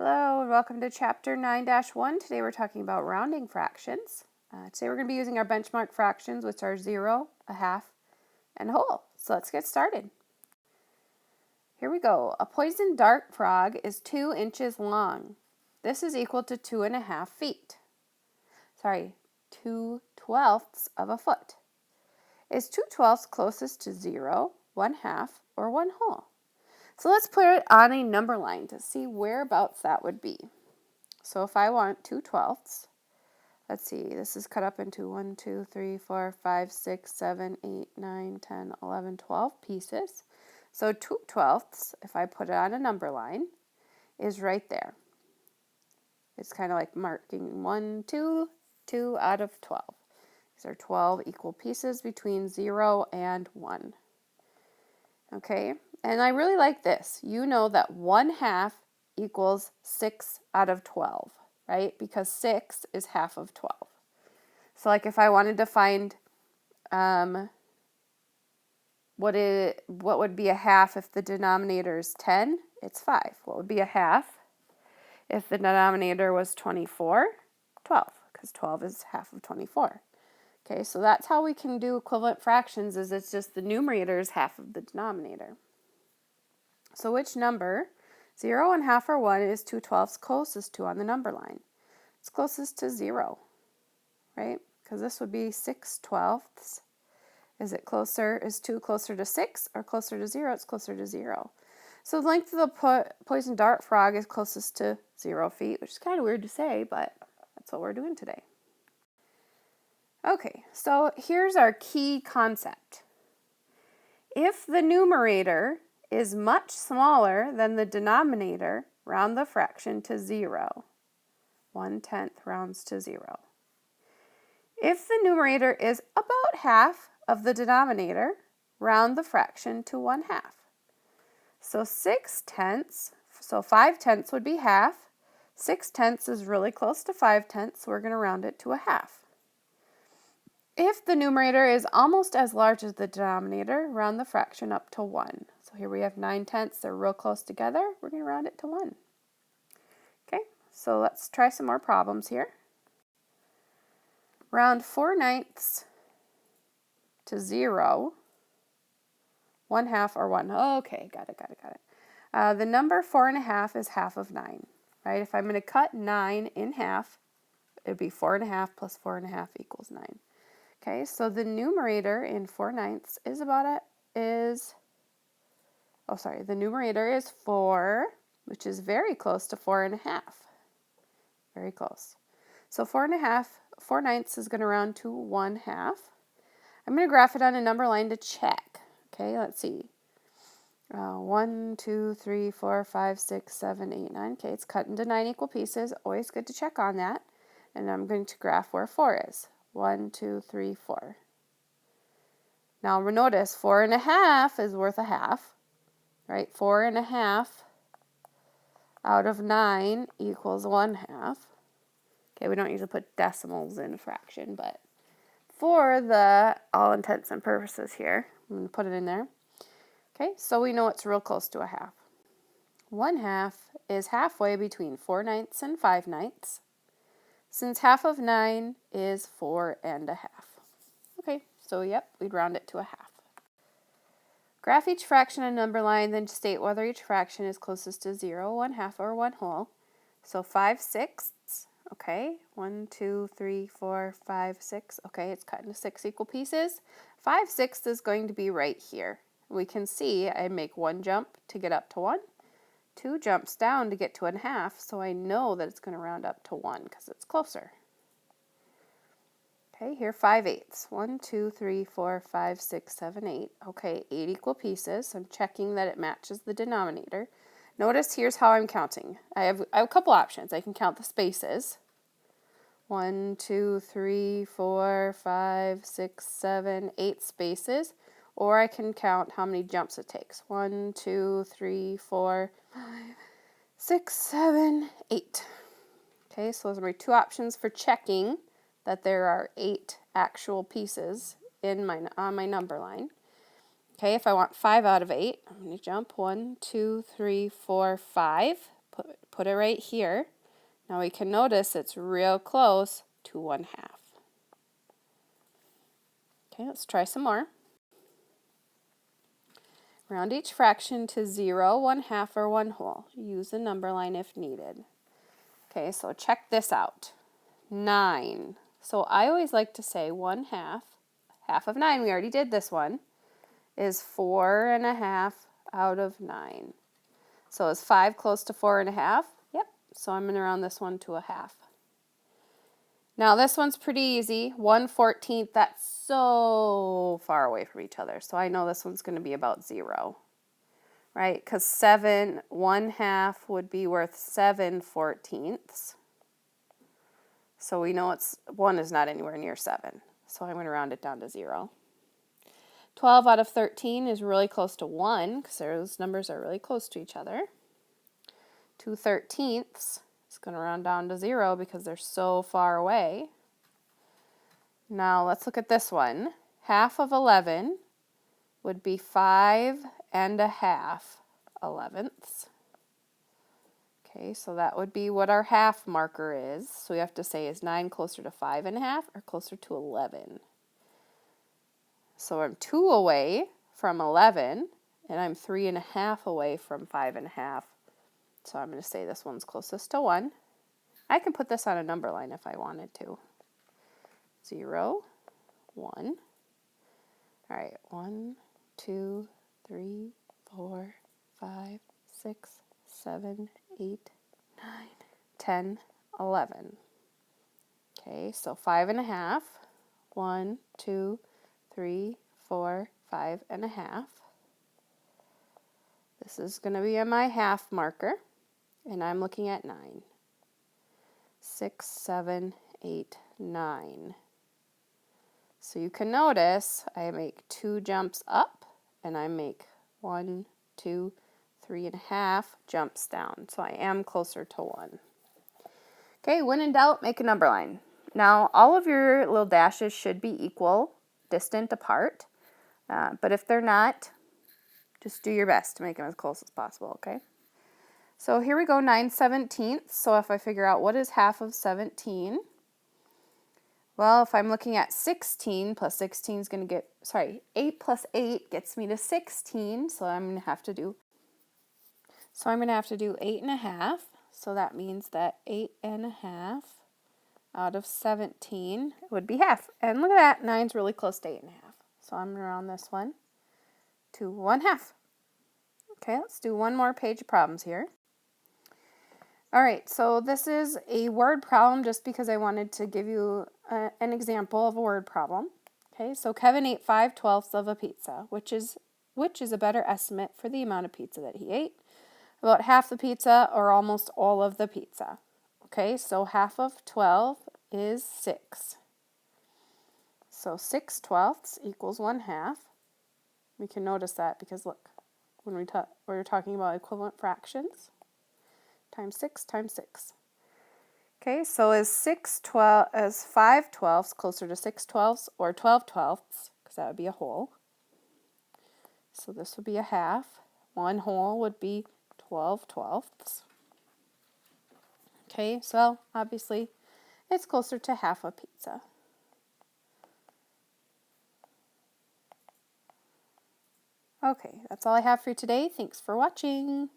Hello and welcome to Chapter 9-1. Today we're talking about rounding fractions. Today we're going to be using our benchmark fractions, which are 0, a half, and a whole. So let's get started. Here we go. A poison dart frog is 2 inches long. This is equal to 2.5 feet. 2/12 of a foot. Is 2/12 closest to 0, 1/2, or 1 whole? So let's put it on a number line to see whereabouts that would be. So if I want 2/12, let's see, this is cut up into 1, 2, 3, 4, 5, 6, 7, 8, 9, 10, 11, 12 pieces. So 2/12, if I put it on a number line, is right there. It's kind of like marking 1, 2, 2 out of 12. These are 12 equal pieces between 0 and 1. Okay, and I really like this. You know that 1/2 equals 6 out of 12, right? Because 6 is half of 12. So like if I wanted to find what would be a half if the denominator is 10, it's 5. What would be a half if the denominator was 24? 12, because 12 is half of 24. Okay, so that's how we can do equivalent fractions, is it's just the numerator is half of the denominator. So which number, 0, 1/2, or 1, is 2/12 closest to on the number line? It's closest to 0, right? Because this would be 6/12. Is it closer, is 2 closer to 6 or closer to 0? It's closer to 0. So the length of the poison dart frog is closest to 0 feet, which is kind of weird to say, but that's what we're doing today. Okay, so here's our key concept. If the numerator is much smaller than the denominator, round the fraction to 0. 1/10 rounds to 0. If the numerator is about half of the denominator, round the fraction to 1/2. So 6/10, so 5/10 would be half. 6/10 is really close to 5/10, so we're going to round it to a half. If the numerator is almost as large as the denominator, round the fraction up to 1. So here we have 9/10, they're real close together. We're going to round it to 1. Okay, so let's try some more problems here. Round 4/9 to 0, 1/2 or 1. Okay, got it. The number 4.5 is half of 9, right? If I'm going to cut 9 in half, it would be 4.5 plus 4.5 equals 9. Okay, so the numerator in 4/9 the numerator is 4, which is very close to 4.5. Very close. So 4/9 is going to round to 1/2. I'm going to graph it on a number line to check. Okay, let's see. 1, 2, 3, 4, 5, 6, 7, 8, 9. Okay, it's cut into 9 equal pieces. Always good to check on that. And I'm going to graph where 4 is. 1, 2, 3, 4. Now notice 4.5 is worth a half, right? 4.5 out of 9 equals 1/2. Okay, we don't usually put decimals in a fraction, but for the all intents and purposes here, I'm going to put it in there. Okay, so we know it's real close to a half. 1/2 is halfway between 4/9 and 5/9. Since half of 9 is 4.5. Okay, so yep, we'd round it to a half. Graph each fraction on a number line, then state whether each fraction is closest to 0, 1/2, or 1 whole. So 5/6, okay, 1, 2, 3, 4, 5, 6. Okay, it's cut into 6 equal pieces. 5/6 is going to be right here. We can see I make 1 jump to get up to 1. 2 jumps down to get to 1/2, so I know that it's going to round up to 1 because it's closer. Okay, here 5/8. 1, 2, 3, 4, 5, 6, 7, 8. Okay, 8 equal pieces. So I'm checking that it matches the denominator. Notice here's how I'm counting. I have a couple options. I can count the spaces. 1, 2, 3, 4, 5, 6, 7, 8 spaces. Or I can count how many jumps it takes. 1, 2, 3, 4, 5, 6, 7, 8. Okay, so those are my 2 options for checking that there are 8 actual pieces on my number line. Okay, if I want 5 out of 8, I'm going to jump 1, 2, 3, 4, 5. Put it right here. Now we can notice it's real close to 1/2. Okay, let's try some more. Round each fraction to 0, 1/2, or 1 whole. Use a number line if needed. Okay, so check this out. 9. So I always like to say 1/2. Half of 9, we already did this one, is 4.5 out of 9. So is 5 close to 4.5? Yep, so I'm going to round this one to 1/2. Now this one's pretty easy. 1/14, that's so far away from each other. So I know this one's going to be about 0, right? Because 7, 1/2 would be worth 7/14. So we know 1 is not anywhere near 7. So I'm going to round it down to 0. 12 out of 13 is really close to 1 because those numbers are really close to each other. 2/13 is going to round down to 0 because they're so far away. Now let's look at this one. 1/2 of 11 would be 5.5 elevenths. Okay, so that would be what our half marker is. So we have to say, is 9 closer to 5.5 or closer to 11? So I'm 2 away from 11, and I'm 3.5 away from 5.5. So I'm going to say this one's closest to 1. I can put this on a number line if I wanted to. 0, 1. All right, 1, 2, 3, 4, 5, 6, 7, 8, 9, 10, 11. Okay, so 5.5. 1, 2, 3, 4, 5.5. This is going to be my half marker, and I'm looking at 9. 6, 7, 8, 9. So you can notice I make 2 jumps up, and I make 1, 2, 3.5 jumps down. So I am closer to 1. Okay, when in doubt, make a number line. Now, all of your little dashes should be equal, distant apart. But if they're not, just do your best to make them as close as possible, okay? So here we go, 9/17. So if I figure out what is half of 17, well, if I'm looking at 16 plus 16 is going to get, 8 plus 8 gets me to 16. So I'm going to have to do 8.5. So that means that 8.5 out of 17 would be half. And look at that, 9's really close to 8.5. So I'm going to round this one to 1/2. Okay, let's do one more page of problems here. All right, so this is a word problem just because I wanted to give you an example of a word problem. Okay, so Kevin ate 5/12 of a pizza, which is a better estimate for the amount of pizza that he ate? About half the pizza or almost all of the pizza. Okay, so half of 12 is 6. So 6/12 equals 1/2. We can notice that because look, when we're talking about equivalent fractions, times 6 times 6. Okay, so is 5/12 closer to 6/12 or 12/12? Because that would be a whole. So this would be a half. 1 whole would be 12/12. Okay, so obviously it's closer to half a pizza. Okay, that's all I have for you today. Thanks for watching.